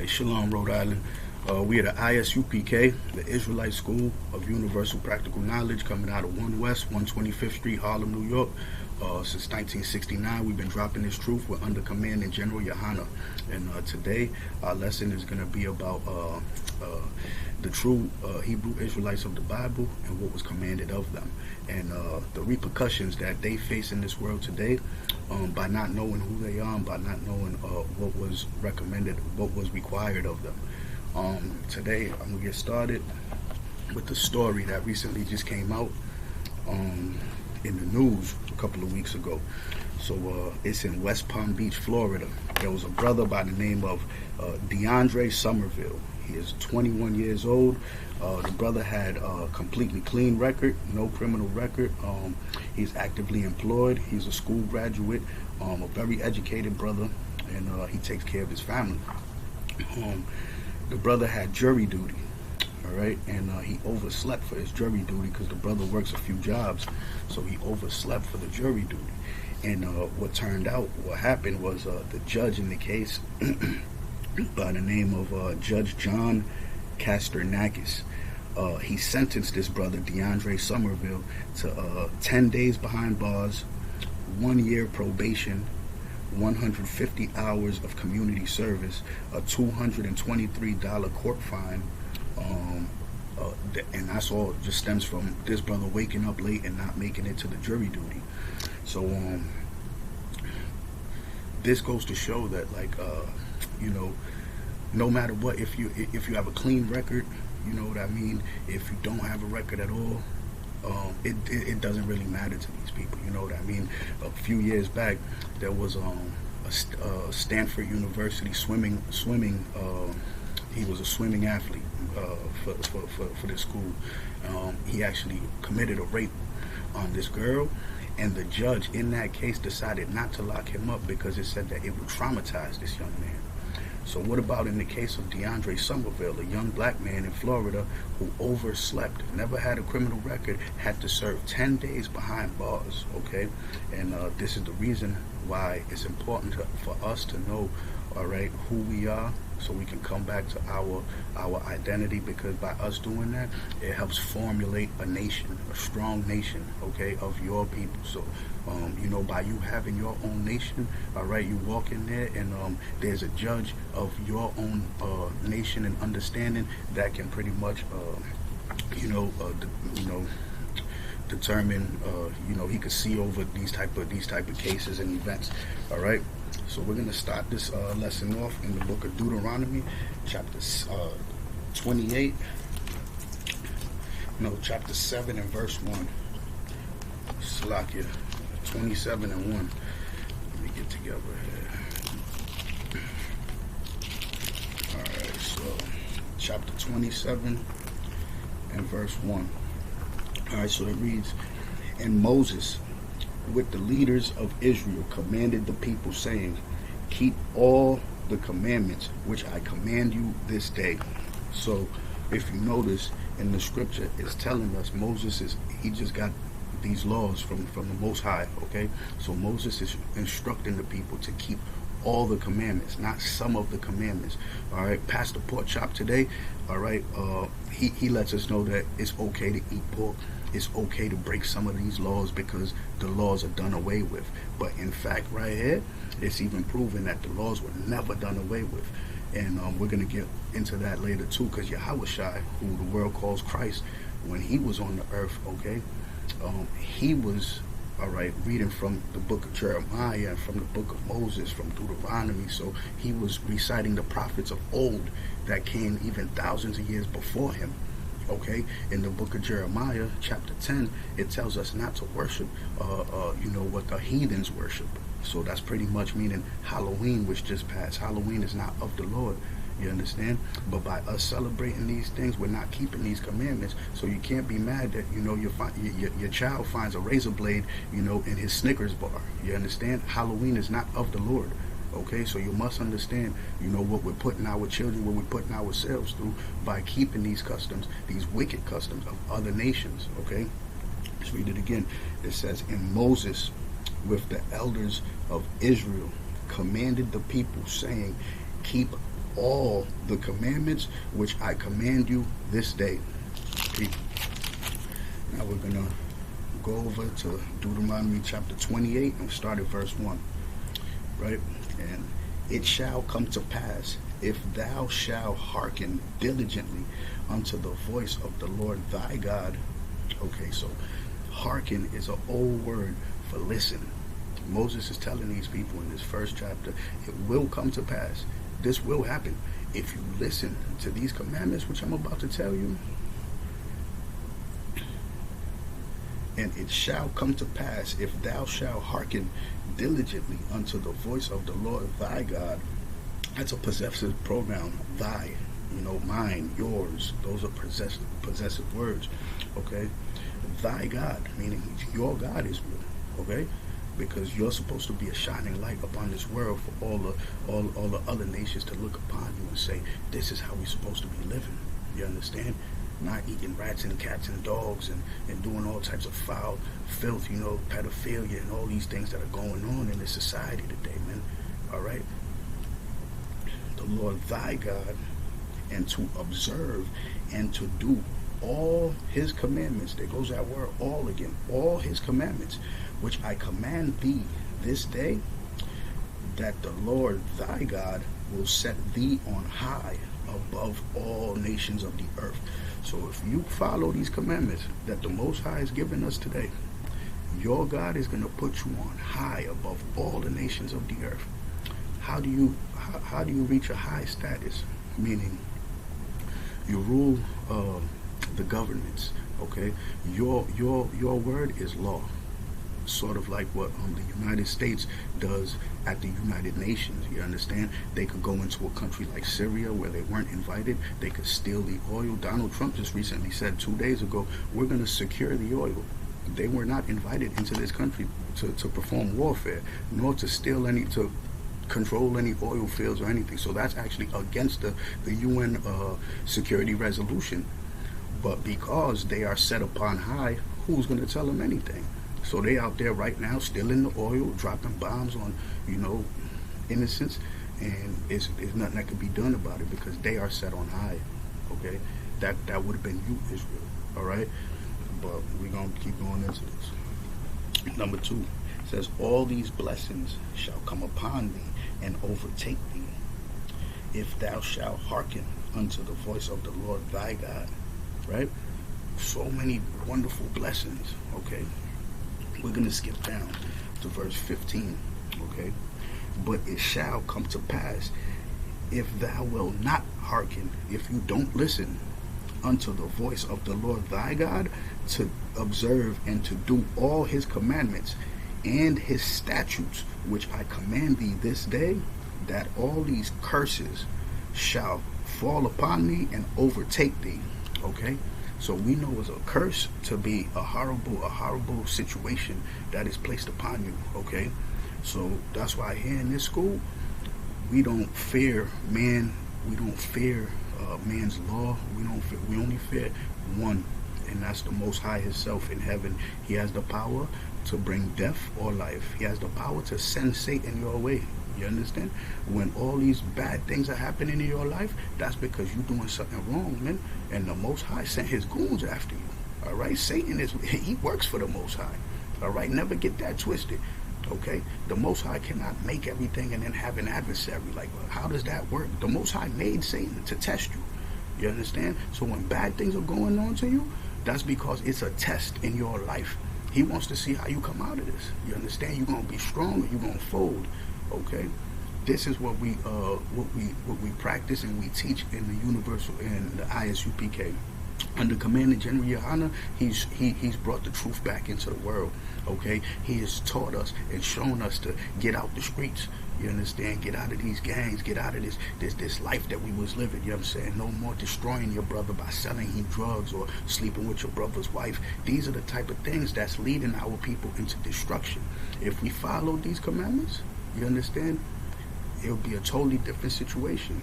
Alright, Shalom, Rhode Island. We are the I.S.U.P.K, the Israelite School of Universal Practical Knowledge, coming out of 1 West, 125th Street, Harlem, New York. Since 1969, we've been dropping this truth. We're under command in General YAHANNA. And today, our lesson is going to be about the true Hebrew Israelites of the Bible and what was commanded of them. And the repercussions that they face in this world today by not knowing who they are, by not knowing what was recommended, what was required of them. Today, I'm going to get started with the story that recently just came out in the news a couple of weeks ago. So it's in West Palm Beach, Florida. There was a brother by the name of DeAndre Somerville. He is 21 years old. The brother had a completely clean record, no criminal record. He's actively employed. He's a school graduate, a very educated brother, and he takes care of his family. The brother had jury duty, all right, and he overslept for his jury duty because the brother works a few jobs, so he overslept for the jury duty. And what happened was the judge in the case by the name of Judge John Casternakis, he sentenced this brother DeAndre Somerville to 10 days behind bars, 1 year probation, 150 hours of community service, a $223 court fine, and that's all just stems from this brother waking up late and not making it to the jury duty. So this goes to show that, like, you know, no matter what, if you have a clean record, you know what I mean, if you don't have a record at all, it doesn't really matter to these people, you know what I mean. A few years back, there was a Stanford University swimming he was a swimming athlete for this school. He actually committed a rape on this girl, and the judge in that case decided not to lock him up because it said that it would traumatize this young man. So what about in the case of DeAndre Somerville, a young black man in Florida who overslept, never had a criminal record, had to serve 10 days behind bars, okay? And this is the reason why it's important for us to know, all right, who we are, so we can come back to our identity, because by us doing that, it helps formulate a nation, a strong nation, okay, of your people. So you know, by you having your own nation, all right, you walk in there and there's a judge of your own nation and understanding that can pretty much determine, you know, he could see over these type of cases and events. All right, so we're going to start this lesson off in the book of Deuteronomy, chapter 28, no, chapter 7 and verse 1. Slakia, 27 and 1. Let me get together here. Alright, so chapter 27 and verse 1. Alright, so it reads, "And Moses with the leaders of Israel commanded the people, saying, Keep all the commandments which I command you this day." So if you notice in the scripture, it's telling us he just got these laws from the Most High, okay? So Moses is instructing the people to keep all the commandments, not some of the commandments. All right, Pastor Pork Chop today, all right, he lets us know that it's okay to eat pork. It's okay to break some of these laws because the laws are done away with. But in fact, right here, it's even proven that the laws were never done away with. And we're going to get into that later too, because Yahawashi, who the world calls Christ, when he was on the earth, okay, he was, all right, reading from the book of Jeremiah, from the book of Moses, from Deuteronomy. So he was reciting the prophets of old that came even thousands of years before him. Okay, in the book of Jeremiah, chapter 10, it tells us not to worship, you know, what the heathens worship. So that's pretty much meaning Halloween, which just passed. Halloween is not of the Lord. You understand? But by us celebrating these things, we're not keeping these commandments. So you can't be mad that, you know, your child finds a razor blade, you know, in his Snickers bar. You understand? Halloween is not of the Lord. Okay, so you must understand, you know, what we're putting our children, what we're putting ourselves through by keeping these customs, these wicked customs of other nations. Okay, let's read it again. It says, "And Moses with the elders of Israel commanded the people, saying, Keep all the commandments which I command you this day. People. Now we're going to go over to Deuteronomy chapter 28 and start at verse 1. Right? And it shall come to pass, if thou shalt hearken diligently unto the voice of the Lord thy God. Okay, so hearken is an old word for listen. Moses is telling these people in this first chapter, it will come to pass. This will happen if you listen to these commandments which I'm about to tell you. And it shall come to pass, if thou shalt hearken diligently unto the voice of the Lord thy God. That's a possessive pronoun, thy, mine, yours. Those are possessive words, okay? Thy God, meaning your God, Israel, okay? Because you're supposed to be a shining light upon this world for all the other nations to look upon you and say, this is how we're supposed to be living. You understand? Not eating rats and cats and dogs and doing all types of foul filth, pedophilia and all these things that are going on in this society today, man. All right? The Lord thy God, and to observe and to do all his commandments. There goes that word all again. All his commandments, which I command thee this day, that the Lord thy God will set thee on high above all nations of the earth. So if you follow these commandments that the Most High has given us today, your God is going to put you on high above all the nations of the earth. How do you reach a high status? Meaning you rule the governments, okay? Your word is law. Sort of like what the United States does at the United Nations. You understand? They could go into a country like Syria where they weren't invited. They could steal the oil. Donald Trump just recently said 2 days ago, we're going to secure the oil. They were not invited into this country to perform warfare, nor to steal any, to control any oil fields or anything. So that's actually against the UN security resolution. But because they are set upon high, who's going to tell them anything? So they out there right now stealing the oil, dropping bombs on, innocents, and it's nothing that can be done about it because they are set on high. Okay, that would have been you, Israel. All right, but we're gonna keep going into this. Number 2 says, all these blessings shall come upon thee and overtake thee, if thou shalt hearken unto the voice of the Lord thy God. Right? So many wonderful blessings. Okay. We're going to skip down to verse 15, okay? But it shall come to pass, if thou wilt not hearken, if you don't listen unto the voice of the Lord thy God, to observe and to do all his commandments and his statutes, which I command thee this day, that all these curses shall fall upon thee and overtake thee, okay? So we know it's a curse to be a horrible situation that is placed upon you, okay? So that's why here in this school, we don't fear man. We don't fear man's law. We only fear one, and that's the Most High himself in heaven. He has the power to bring death or life. He has the power to send Satan your way. You understand? When all these bad things are happening in your life, that's because you're doing something wrong, man. And the Most High sent his goons after you. All right? Satan he works for the Most High. All right? Never get that twisted. Okay? The Most High cannot make everything and then have an adversary. Like, how does that work? The Most High made Satan to test you. You understand? So when bad things are going on to you, that's because it's a test in your life. He wants to see how you come out of this. You understand? You're gonna be strong or you're gonna fold. Okay, this is what we practice and we teach in the universal, in the I.S.U.P.K. Under Commandant General YAHANNA, he's brought the truth back into the world. Okay, he has taught us and shown us to get out the streets. You understand? Get out of these gangs. Get out of this life that we was living. You know what I'm saying? No more destroying your brother by selling him drugs or sleeping with your brother's wife. These are the type of things that's leading our people into destruction. If we follow these commandments, you understand? It'll be a totally different situation.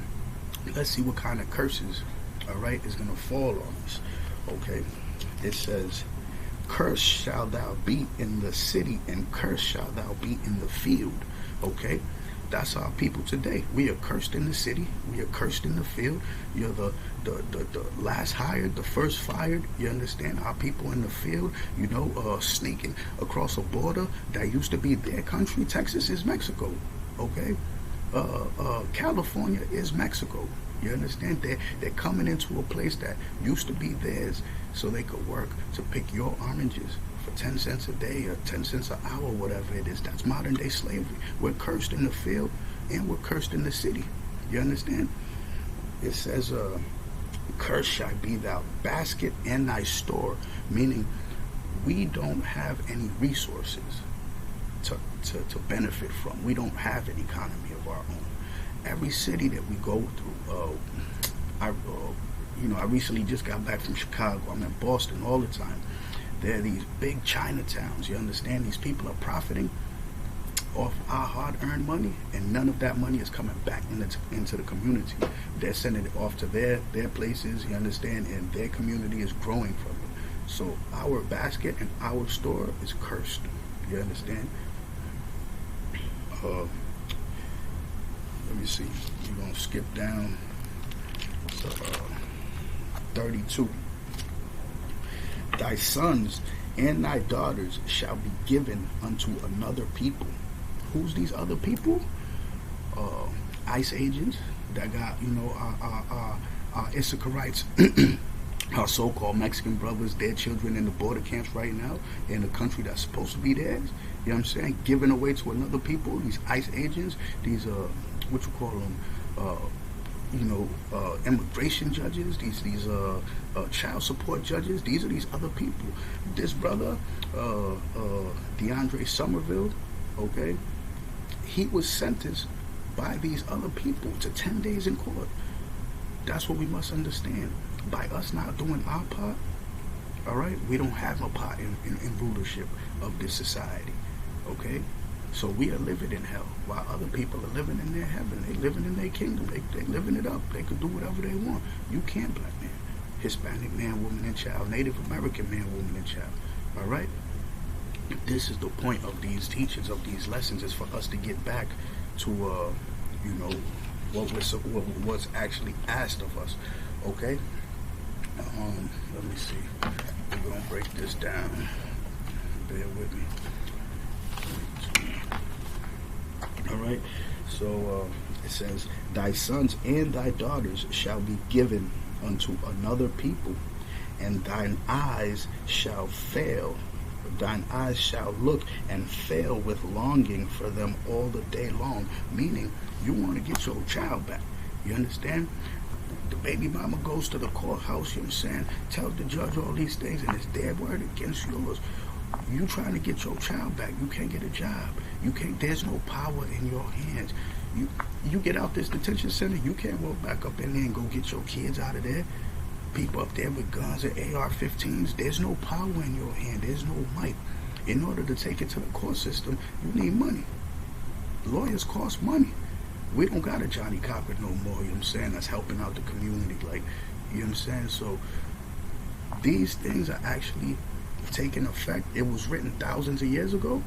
Let's see what kind of curses, all right, is going to fall on us. Okay, it says, cursed shalt thou be in the city, and cursed shalt thou be in the field. Okay, That's our people today. We are cursed in the city. We are cursed in the field. You're the last hired, the first fired. You understand? Our people in the field, sneaking across a border that used to be their country. Texas is Mexico. Okay? California is Mexico. You understand? They're coming into a place that used to be theirs so they could work to pick your oranges for 10 cents a day or 10 cents an hour, whatever it is. That's modern day slavery. We're cursed in the field and we're cursed in the city. You understand? It says, cursed shall be thy basket and thy store, meaning we don't have any resources to benefit from. We don't have an economy of our own. Every city that we go through, I recently just got back from Chicago. I'm in Boston all the time. There are these big Chinatowns. You understand? These people are profiting off our hard-earned money, and none of that money is coming back into the community. They're sending it off to their places, you understand, and their community is growing from it. So our basket and our store is cursed. You understand? Let me see. We're going to skip down to 32. Thy sons and thy daughters shall be given unto another people. Who's these other people? ICE agents that got, our Issacharites, our so-called Mexican brothers, their children in the border camps right now, in a country that's supposed to be theirs. You know what I'm saying? Given away to another people, these ICE agents, these, immigration judges, these child support judges. These are these other people. This brother, DeAndre Somerville, okay, he was sentenced by these other people to 10 days in court. That's what we must understand. By us not doing our part, all right, we don't have a part in rulership of this society, okay? So we are living in hell while other people are living in their heaven. They living in their kingdom. They living it up. They can do whatever they want. You can't, black man, Hispanic man, woman, and child, Native American man, woman, and child. All right? This is the point of these teachings, of these lessons, is for us to get back to, what's actually asked of us. Okay? Let me see. We're going to break this down. Bear with me. All right, so it says, thy sons and thy daughters shall be given unto another people, and thine eyes shall fail. Thine eyes shall look and fail with longing for them all the day long. Meaning, you want to get your child back. You understand? The baby mama goes to the courthouse, you know what I'm saying, tells the judge all these things, and it's their word against yours. You trying to get your child back, you can't get a job. You can't. There's no power in your hands. You get out this detention center, you can't walk back up in there and go get your kids out of there. People up there with guns and AR-15s. There's no power in your hand. There's no might. In order to take it to the court system, you need money. Lawyers cost money. We don't got a Johnny Copper no more. You know what I'm saying? That's helping out the community. Like, you know what I'm saying? So these things are actually taking effect. It was written thousands of years ago,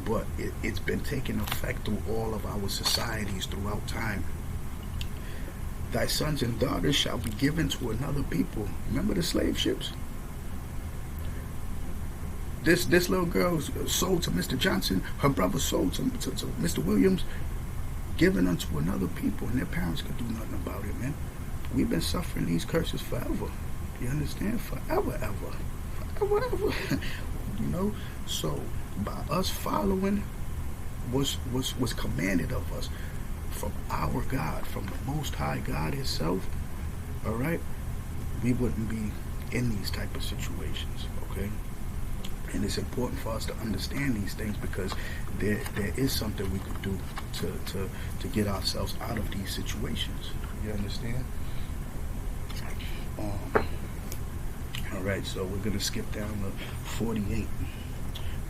but it's been taking effect through all of our societies throughout time. Thy sons and daughters shall be given to another people. Remember the slave ships? This little girl sold to Mr. Johnson. Her brother sold to Mr. Williams. Given unto another people, and their parents could do nothing about it, man. We've been suffering these curses forever. You understand? Forever, ever. So by us following what's commanded of us from our God, from the Most High God Himself, all right, we wouldn't be in these type of situations, okay? And it's important for us to understand these things, because there is something we could do to get ourselves out of these situations. You understand? All right, so we're going to skip down to 48.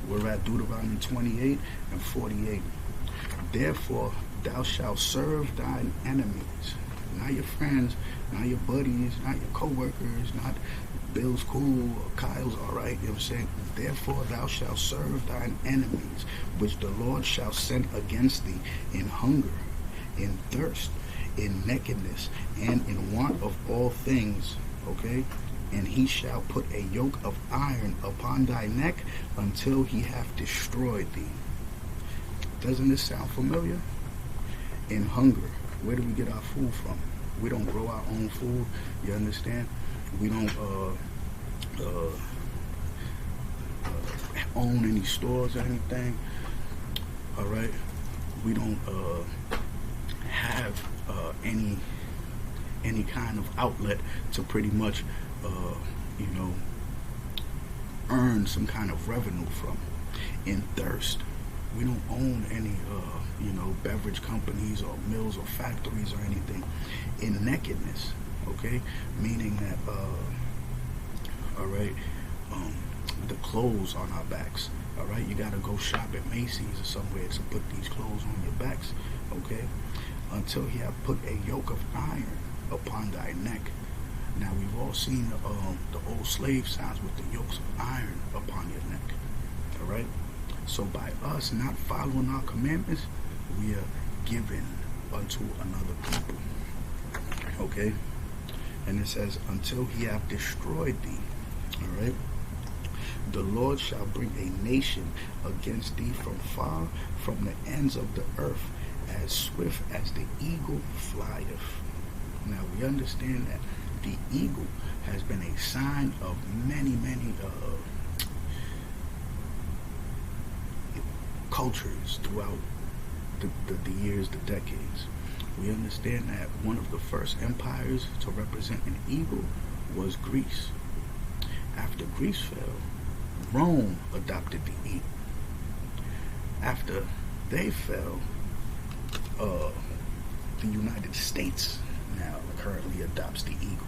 We're at Deuteronomy 28 and 48. Therefore, thou shalt serve thine enemies. Not your friends, not your buddies, not your co-workers, not Bill's cool or Kyle's alright. You know what I'm saying? Therefore thou shalt serve thine enemies, which the Lord shall send against thee in hunger, in thirst, in nakedness, and in want of all things. Okay? And he shall put a yoke of iron upon thy neck until he have destroyed thee. Doesn't this sound familiar? In hunger. Where do we get our food from? We don't grow our own food. You understand? We don't own any stores or anything. All right? We don't have any kind of outlet to pretty much earn some kind of revenue from. In thirst, we don't own any beverage companies or mills or factories or anything. In nakedness, okay, meaning that the clothes on our backs. All right, you got to go shop at Macy's or somewhere to put these clothes on your backs. Okay, until he have put a yoke of iron upon thy neck. Now we've all seen the old slave signs with the yokes of iron upon your neck. All right. So by us not following our commandments, we are given unto another people. Okay. And it says, until he have destroyed thee. All right. The Lord shall bring a nation against thee from far, from the ends of the earth, as swift as the eagle flieth. Now we understand that the eagle has been a sign of many cultures throughout the years, the decades. We understand that one of the first empires to represent an eagle was Greece. After Greece fell, Rome adopted the eagle. After they fell, the United States now currently adopts the eagle.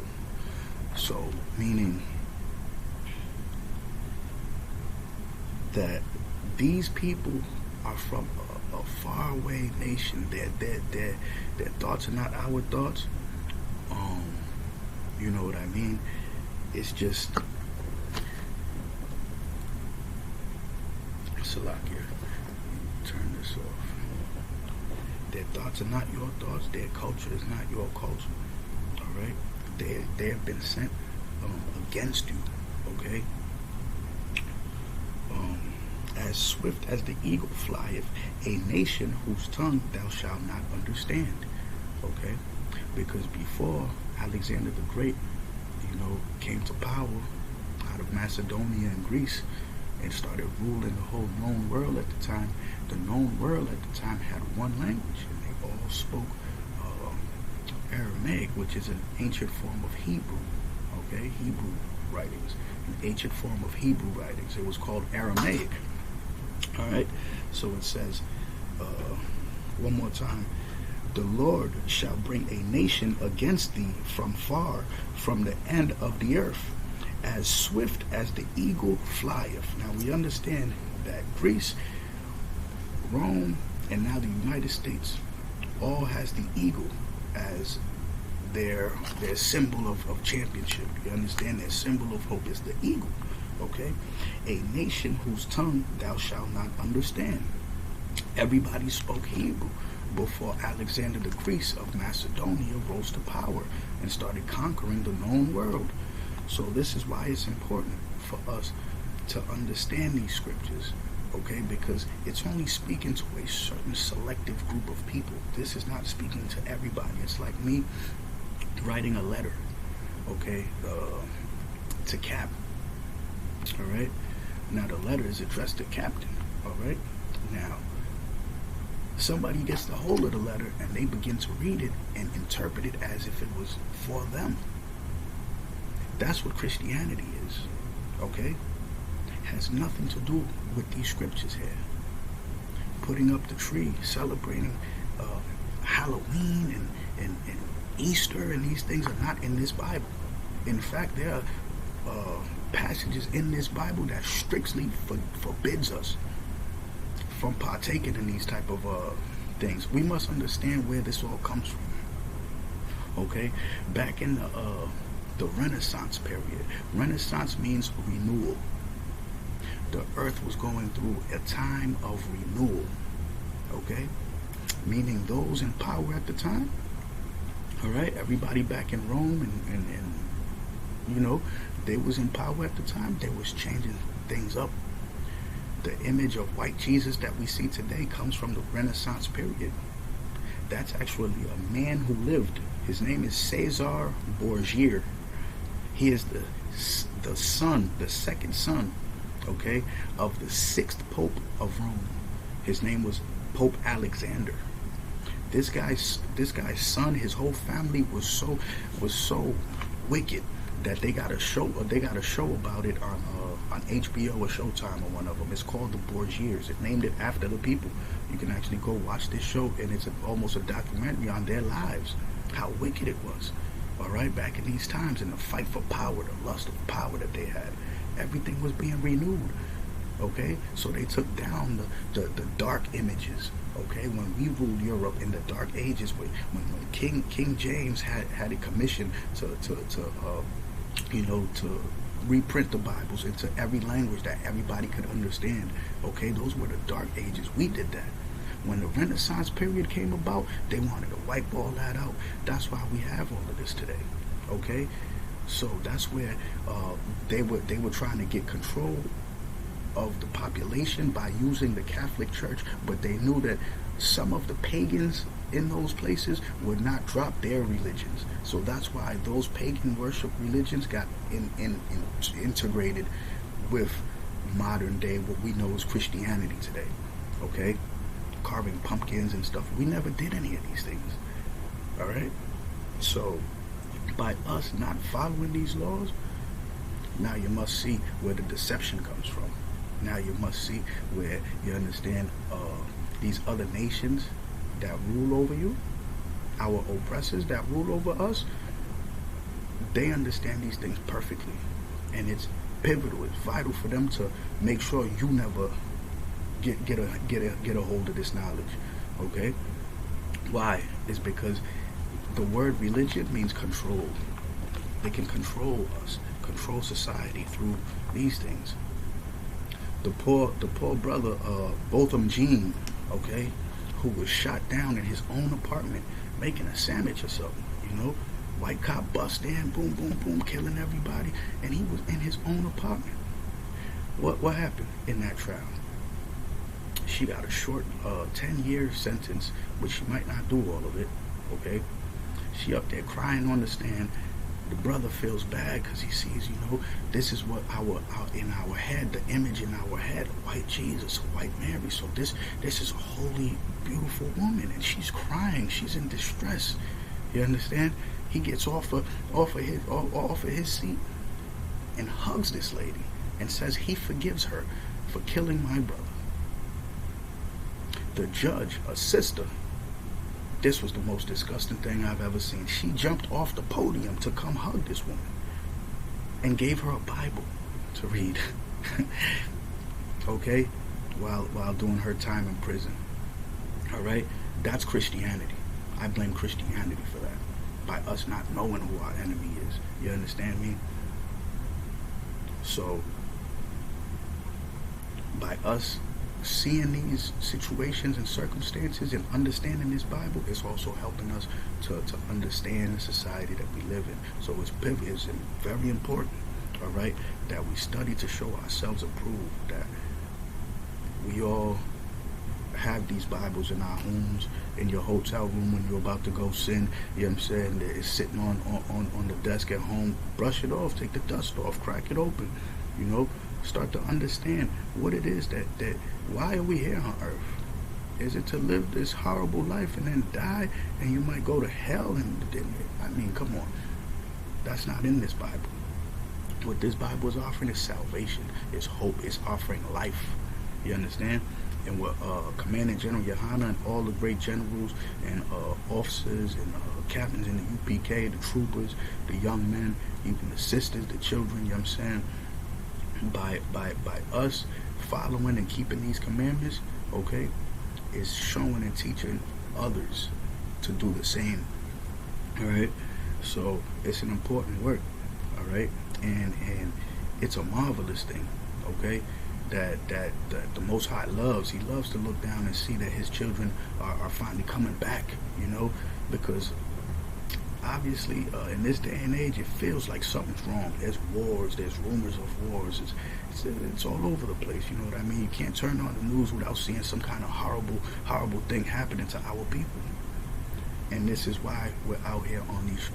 So, meaning that these people are from a faraway nation. Their thoughts are not our thoughts. You know what I mean? It's just Salakia. Turn this off. Their thoughts are not your thoughts. Their culture is not your culture. All right? They have been sent against you. Okay? As swift as the eagle flieth, a nation whose tongue thou shalt not understand. Okay? Because before Alexander the Great, came to power out of Macedonia and Greece and started ruling the whole known world at the time, the known world at the time had one language, and they all spoke Aramaic, which is an ancient form of Hebrew. Okay? Hebrew writings. An ancient form of Hebrew writings. It was called Aramaic. All right, so it says, one more time, the Lord shall bring a nation against thee from far, from the end of the earth, as swift as the eagle flieth. Now we understand that Greece, Rome, and now the United States all has the eagle as their symbol of championship. You understand? Their symbol of hope is the eagle. Okay? A nation whose tongue thou shalt not understand. Everybody spoke Hebrew before Alexander the Great of Macedonia rose to power and started conquering the known world. So this is why it's important for us to understand these scriptures. Okay? Because it's only speaking to a certain selective group of people. This is not speaking to everybody. It's like me writing a letter, okay, to Cap. All right. Now the letter is addressed to Captain. All right. Now somebody gets the hold of the letter and they begin to read it and interpret it as if it was for them. That's what Christianity is. Okay. Has nothing to do with these scriptures here. Putting up the tree, celebrating Halloween and Easter, and these things are not in this Bible. In fact, there are passages in this Bible that strictly forbids us from partaking in these type of things. We must understand where this all comes from. Okay, back in the Renaissance period. Renaissance means renewal. The earth was going through a time of renewal. Okay, meaning those in power at the time. All right, everybody back in Rome and you know, they was in power at the time. They was changing things up. The image of white Jesus that we see today comes from the Renaissance period. That's actually a man who lived. His name is Caesar Borgia. He is the son, the second son, okay, of the sixth Pope of Rome. His name was Pope Alexander. This guy's son, his whole family was so wicked that they got a show about it on HBO or Showtime or one of them. It's called The Borgias. It named it after the people. You can actually go watch this show, and it's almost a documentary on their lives, how wicked it was. All right, back in these times, in the fight for power, the lust of power that they had, everything was being renewed. Okay, so they took down the dark images. Okay, when we ruled Europe in the Dark Ages, when King James had a commission to reprint the Bibles into every language that everybody could understand. Okay, those were the Dark Ages. We did that. When the Renaissance period came about, they wanted to wipe all that out. That's why we have all of this today. Okay, so that's where they were trying to get control of the population by using the Catholic Church, but they knew that some of the pagans in those places would not drop their religions. So that's why those pagan worship religions got integrated with modern day, what we know as Christianity today. Okay, carving pumpkins and stuff. We never did any of these things. All right, so by us not following these laws, now you must see where the deception comes from. Now you must see where you understand these other nations that rule over you, our oppressors that rule over us, they understand these things perfectly. And it's pivotal, it's vital for them to make sure you never get a hold of this knowledge. Okay? Why? It's because the word religion means control. They can control us, control society through these things. The poor brother, Botham Jean, okay, who was shot down in his own apartment making a sandwich or something, you know. White cop bust in, boom, boom, boom, killing everybody, and he was in his own apartment. What happened in that trial? She got a short 10-year sentence, which she might not do all of it, okay. She up there crying on the stand. The brother feels bad because he sees, you know, this is what in our head, the image in our head, white Jesus, white Mary. So this is a holy, beautiful woman, and she's crying. She's in distress. You understand? He gets off of his seat and hugs this lady and says he forgives her for killing my brother. The judge, a sister. This was the most disgusting thing I've ever seen. She jumped off the podium to come hug this woman and gave her a Bible to read. Okay? While doing her time in prison. Alright? That's Christianity. I blame Christianity for that. By us not knowing who our enemy is. You understand me? So, by us seeing these situations and circumstances and understanding this Bible, is also helping us to understand the society that we live in. So it's very important, all right, that we study to show ourselves approved, that we all have these Bibles in our homes, in your hotel room when you're about to go sin. You know what I'm saying? It's sitting on the desk at home. Brush it off, take the dust off, crack it open, you know. Start to understand what it is that why are we here on earth? Is it to live this horrible life and then die and you might go to hell? And I mean, come on, that's not in this Bible. What this Bible is offering is salvation, is hope, it's offering life. You understand? And what Commanding General YAHANNA and all the great generals and officers and captains in the U.P.K, the troopers, the young men, even the sisters, the children, you know what I'm saying? By us following and keeping these commandments, okay, is showing and teaching others to do the same. All right. So it's an important work. All right. And it's a marvelous thing. Okay. That the Most High loves. He loves to look down and see that his children are finally coming back. You know, because obviously in this day and age, it feels like something's wrong. There's wars. There's rumors of wars. It's all over the place. You know what I mean? You can't turn on the news without seeing some kind of horrible thing happening to our people. And this is why we're out here on these,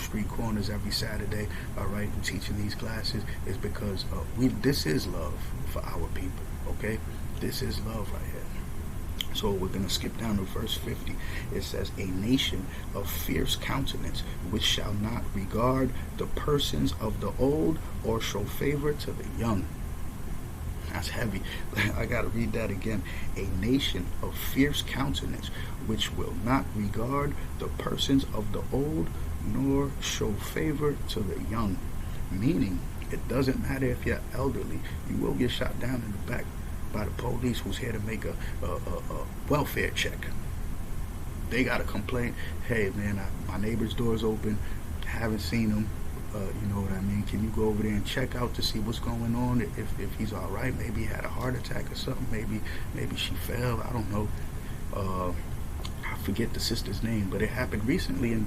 street corners every Saturday, all right, teaching these classes, is because this is love for our people, okay? This is love right here. So we're going to skip down to verse 50. It says, a nation of fierce countenance, which shall not regard the persons of the old or show favor to the young. That's heavy. I got to read that again. A nation of fierce countenance, which will not regard the persons of the old, nor show favor to the young. Meaning, it doesn't matter if you're elderly. You will get shot down in the back by the police who's here to make a welfare check. They got to complain, hey, man, my neighbor's door's open. Haven't seen him. You know what I mean? Can you go over there and check out to see what's going on? If he's all right, maybe he had a heart attack or something. Maybe she fell. I don't know. I forget the sister's name, but it happened recently in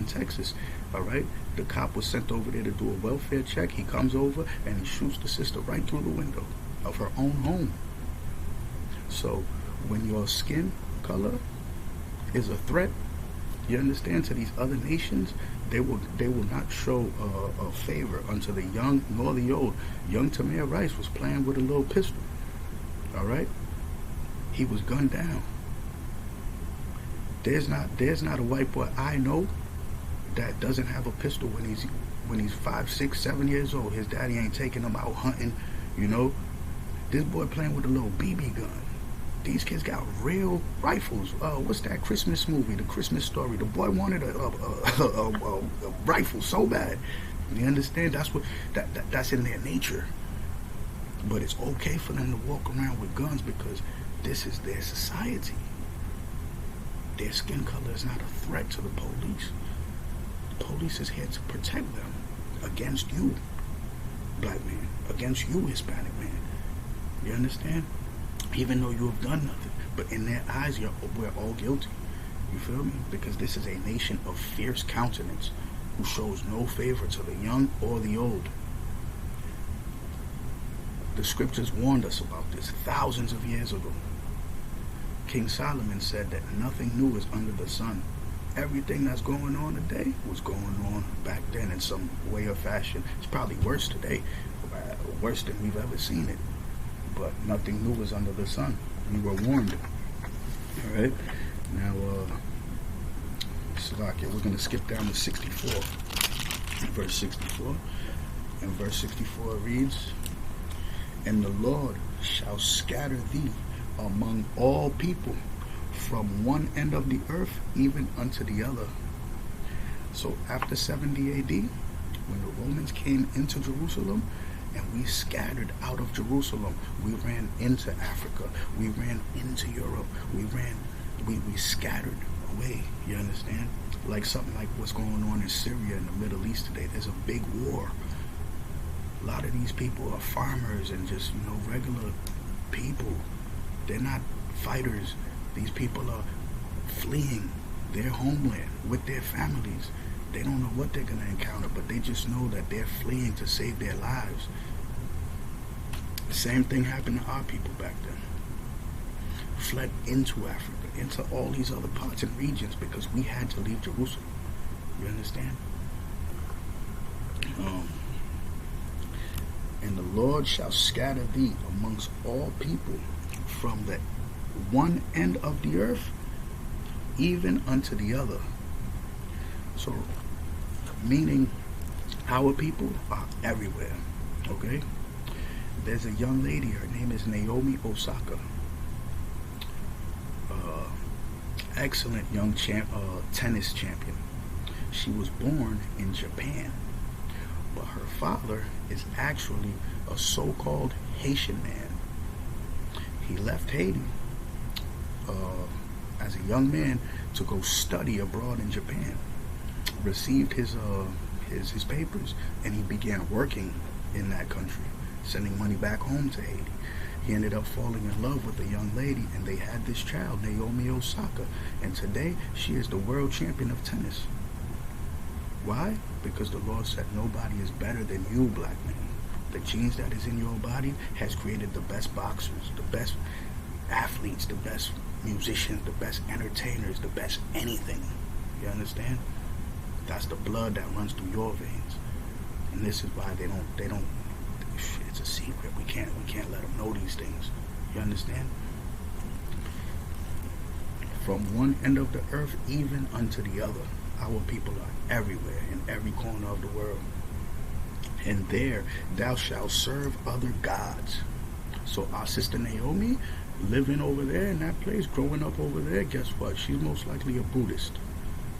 Texas. All right, the cop was sent over there to do a welfare check. He comes over and he shoots the sister right through the window of her own home. So when your skin color is a threat, you understand, to these other nations, they will not show a favor unto the young nor the old. Young Tamir Rice was playing with a little pistol. All right, he was gunned down. There's not a white boy I know that doesn't have a pistol when he's 5, 6, 7 years old. His daddy ain't taking him out hunting. You know, this boy playing with a little BB gun. These kids got real rifles. What's that Christmas movie, The Christmas Story? The boy wanted a rifle so bad. You understand? That's in their nature. But it's okay for them to walk around with guns because this is their society. Their skin color is not a threat to the police. The police is here to protect them against you, black man, against you, Hispanic man. You understand? Even though you have done nothing, but in their eyes, we're all guilty. You feel me? Because this is a nation of fierce countenance who shows no favor to the young or the old. The scriptures warned us about this thousands of years ago. King Solomon said that nothing new is under the sun. Everything that's going on today was going on back then in some way or fashion. It's probably worse today, worse than we've ever seen it. But nothing new is under the sun. We were warned. All right. Now, Salakia, we're going to skip down to 64. Verse 64. And verse 64 reads, and the Lord shall scatter thee among all people from one end of the earth even unto the other. So after 70 AD, when the Romans came into Jerusalem, and we scattered out of Jerusalem. We ran into Africa. We ran into Europe. We scattered away. You understand? Like something like what's going on in Syria and the Middle East today. There's a big war. A lot of these people are farmers and just, regular people. They're not fighters. These people are fleeing their homeland with their families. They don't know what they're going to encounter, but they just know that they're fleeing to save their lives. The same thing happened to our people back then. Fled into Africa, into all these other parts and regions because we had to leave Jerusalem. You understand? And the Lord shall scatter thee amongst all people from the one end of the earth even unto the other. So, meaning our people are everywhere, okay? There's a young lady, her name is Naomi Osaka. Excellent young tennis champion. She was born in Japan, but her father is actually a so-called Haitian man. He left Haiti as a young man to go study abroad in Japan. received his papers, and he began working in that country, sending money back home to Haiti. He ended up falling in love with a young lady, and they had this child, Naomi Osaka, and today she is the world champion of tennis. Why? Because the Lord said nobody is better than you, black man. The genes that is in your body has created the best boxers, the best athletes, the best musicians, the best entertainers, the best anything. You understand? That's the blood that runs through your veins. And this is why they don't, it's a secret. We can't let them know these things. You understand? From one end of the earth even unto the other, our people are everywhere, in every corner of the world. And there thou shalt serve other gods. So our sister Naomi, living over there in that place, growing up over there, guess what? She's most likely a Buddhist.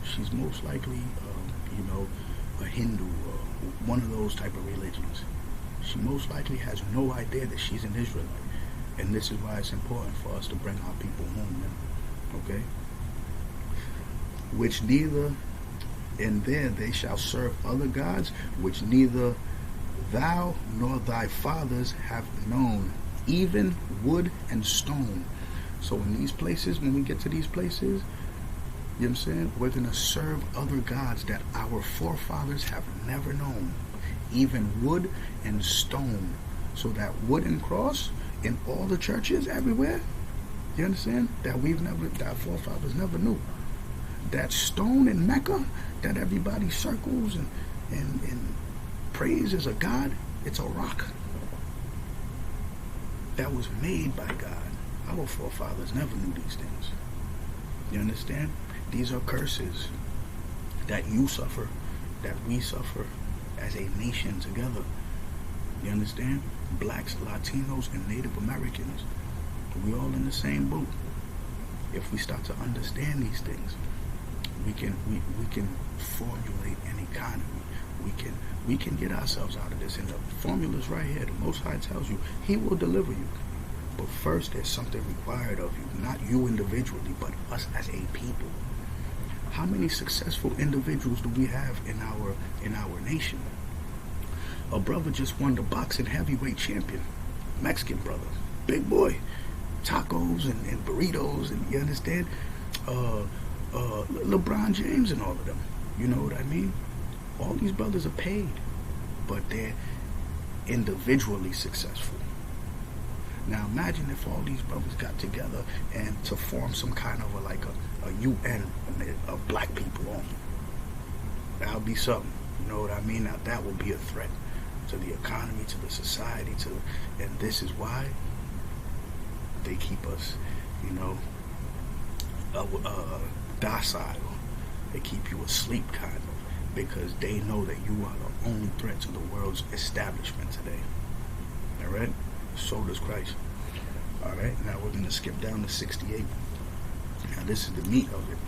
She's most likely, a Hindu, or one of those type of religions. She most likely has no idea that she's an Israelite. And this is why it's important for us to bring our people home, man. Okay? Which neither, and there they shall serve other gods, which neither thou nor thy fathers have known, even wood and stone. So in these places, when we get to these places, you know what I'm saying, we're going to serve other gods that our forefathers have never known, even wood and stone. So that wooden cross in all the churches everywhere, you understand, that that forefathers never knew. That stone in Mecca that everybody circles and praise as a god, it's a rock that was made by God. Our forefathers never knew these things. You understand? These are curses that you suffer, that we suffer as a nation together. You understand? Blacks, Latinos, and Native Americans, we all in the same boat. If we start to understand these things, we can formulate an economy. We can get ourselves out of this. And the formula's right here. The Most High tells you He will deliver you. But first, there's something required of you, not you individually, but us as a people. How many successful individuals do we have in our nation? A brother just won the boxing heavyweight champion, Mexican brother, big boy, tacos and burritos, and you understand, LeBron James and all of them. You know what I mean? All these brothers are paid, but they're individually successful. Now imagine if all these brothers got together and to form some kind of a UN of black people only. That would be something. You know what I mean? Now that would be a threat to the economy, to the society, and this is why they keep us, docile. They keep you asleep, kind of, because they know that you are the only threat to the world's establishment today. All right? So does Christ. All right? Now we're going to skip down to 68. Now this is the meat of it.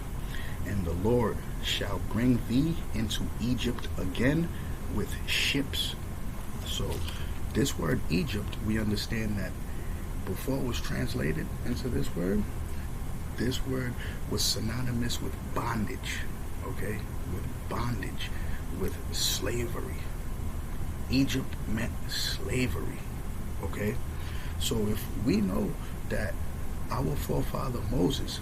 And the Lord shall bring thee into Egypt again with ships. So this word Egypt, we understand that before it was translated into this word was synonymous with bondage, okay? With bondage, with slavery. Egypt meant slavery, okay? So if we know that our forefather Moses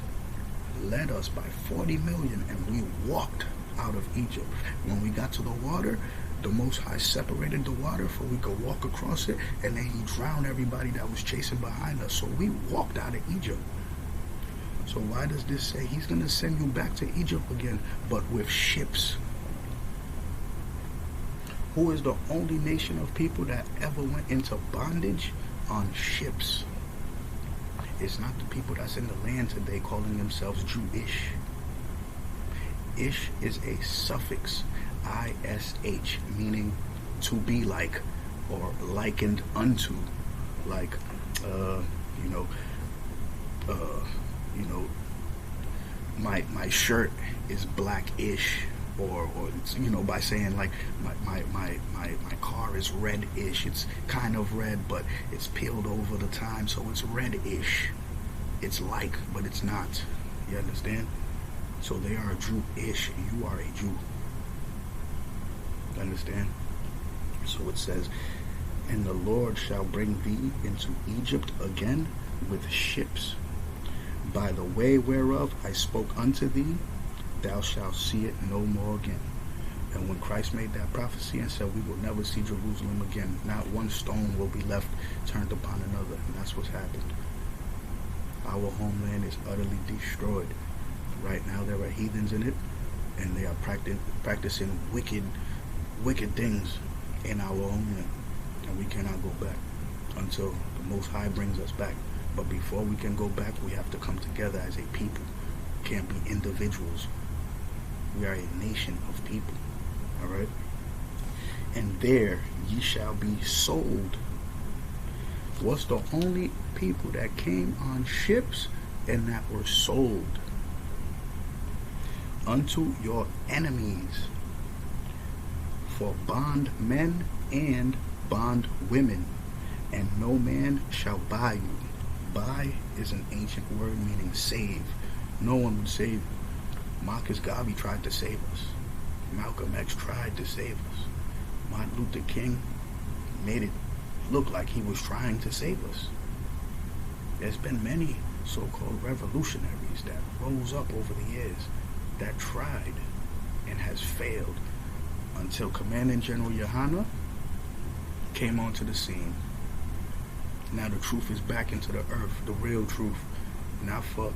led us by 40 million and we walked out of Egypt, when we got to the water, the Most High separated the water so we could walk across it, and then He drowned everybody that was chasing behind us. So we walked out of Egypt. So why does this say He's going to send you back to Egypt again, but with ships? Who is the only nation of people that ever went into bondage on ships? It's not the people that's in the land today calling themselves Jewish. Ish is a suffix, I-S-H, meaning to be like or likened unto, like, my shirt is blackish, or by saying like my car is red-ish. It's kind of red, but it's peeled over the time, so it's red-ish. It's like, but it's not. You understand? So they are a Jew-ish. You are a Jew. Understand? So it says, and the Lord shall bring thee into Egypt again with ships, by the way whereof I spoke unto thee, thou shalt see it no more again. And when Christ made that prophecy and said we will never see Jerusalem again, not one stone will be left turned upon another. And that's what's happened. Our homeland is utterly destroyed. Right now there are heathens in it, and they are practicing wicked things in our homeland. And we cannot go back until the Most High brings us back. But before we can go back, we have to come together as a people. We can't be individuals. We are a nation of people. Alright? And there ye shall be sold. Was the only people that came on ships and that were sold unto your enemies for bondmen and bondwomen, and no man shall buy you. Buy is an ancient word meaning save. No one would save you. Marcus Garvey tried to save us. Malcolm X tried to save us. Martin Luther King made it look like he was trying to save us. There's been many so-called revolutionaries that rose up over the years that tried and has failed until Commanding General YAHANNA came onto the scene. Now the truth is back into the earth, the real truth, not for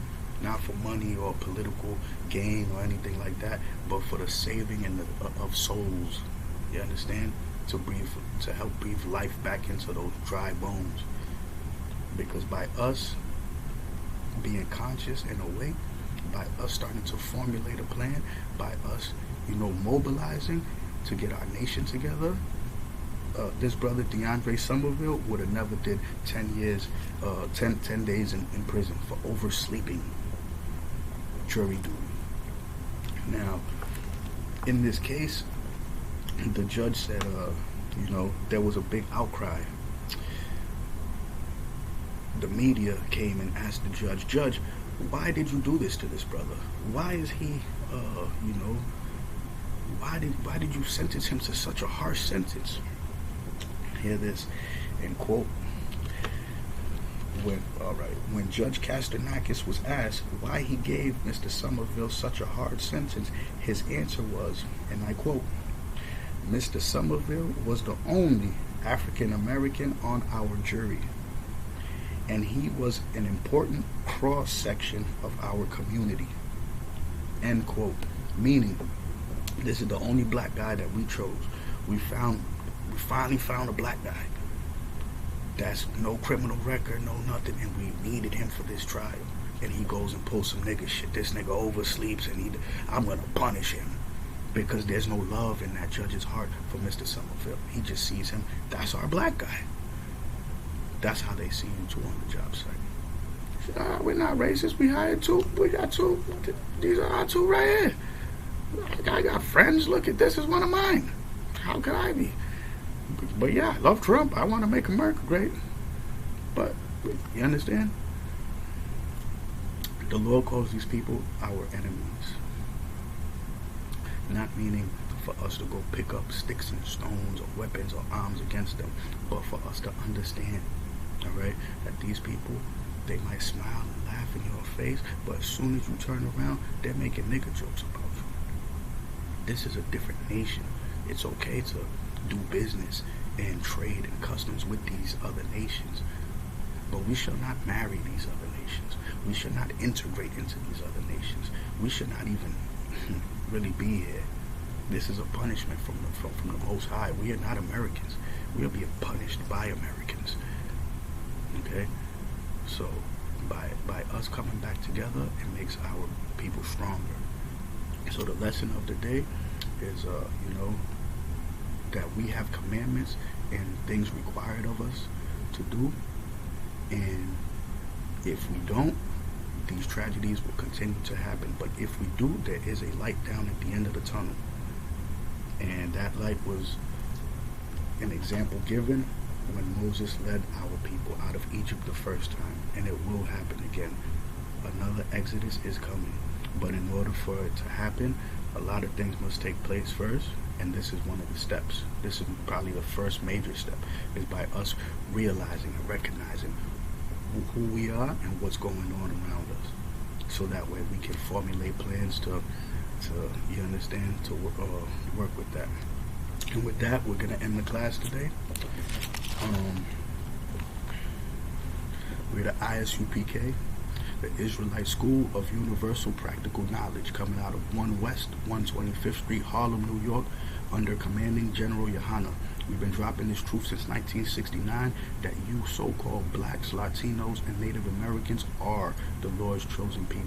money or political gain or anything like that, but for the saving of souls. You understand? To help breathe life back into those dry bones. Because by us being conscious and awake, by us starting to formulate a plan, by us, mobilizing to get our nation together, this brother DeAndre Somerville would have never did 10 days in prison for oversleeping jury duty. Now, in this case, the judge said, there was a big outcry. The media came and asked the judge, Judge, why did you do this to this brother? Why is he, why did you sentence him to such a harsh sentence? Hear this, and quote, when Judge Kasternakis was asked why he gave Mr. Somerville such a hard sentence, his answer was, and I quote, Mr. Somerville was the only African American on our jury, and he was an important cross-section of our community, end quote. Meaning, this is the only black guy that we chose. We finally found a black guy that's no criminal record, no nothing, and we needed him for this trial. And he goes and pulls some nigga shit. This nigga oversleeps, and I'm gonna punish him, because there's no love in that judge's heart for Mr. Somerville. He just sees him, that's our black guy. That's how they see you too on the job site. We're not racist. We hired two. We got two. These are our two right here. I got friends. Look at this. Is one of mine. How could I be? But yeah, I love Trump. I want to make America great. But you understand? The Lord calls these people our enemies. Not meaning for us to go pick up sticks and stones or weapons or arms against them, but for us to understand, alright, that these people, they might smile and laugh in your face, but as soon as you turn around, they're making nigger jokes about you. This is a different nation. It's okay to do business and trade and customs with these other nations, but we shall not marry these other nations. We should not integrate into these other nations. We should not even really be here. This is a punishment from the Most High. We are not Americans. We are being punished by Americans. Okay? So by us coming back together, it makes our people stronger. So the lesson of the day is, that we have commandments and things required of us to do, and if we don't, these tragedies will continue to happen. But if we do, there is a light down at the end of the tunnel, and that light was an example given when Moses led our people out of Egypt the first time, and it will happen again. Another Exodus is coming, but in order for it to happen, a lot of things must take place first. And this is one of the steps. This is probably the first major step, is by us realizing and recognizing who we are and what's going on around us. So that way we can formulate plans to you understand, to work with that. And with that, we're going to end the class today. We're the I.S.U.P.K, the Israelite School of Universal Practical Knowledge, coming out of 1 West 125th Street, Harlem, New York, under Commanding General YAHANNA. We've been dropping this truth since 1969, that you so-called blacks, Latinos, and Native Americans are the Lord's chosen people.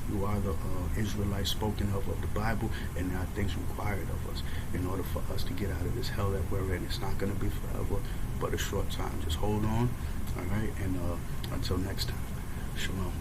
You are the Israelites spoken of the Bible, and there are things required of us in order for us to get out of this hell that we're in. It's not going to be forever, but a short time. Just hold on, all right? And until next time, shalom.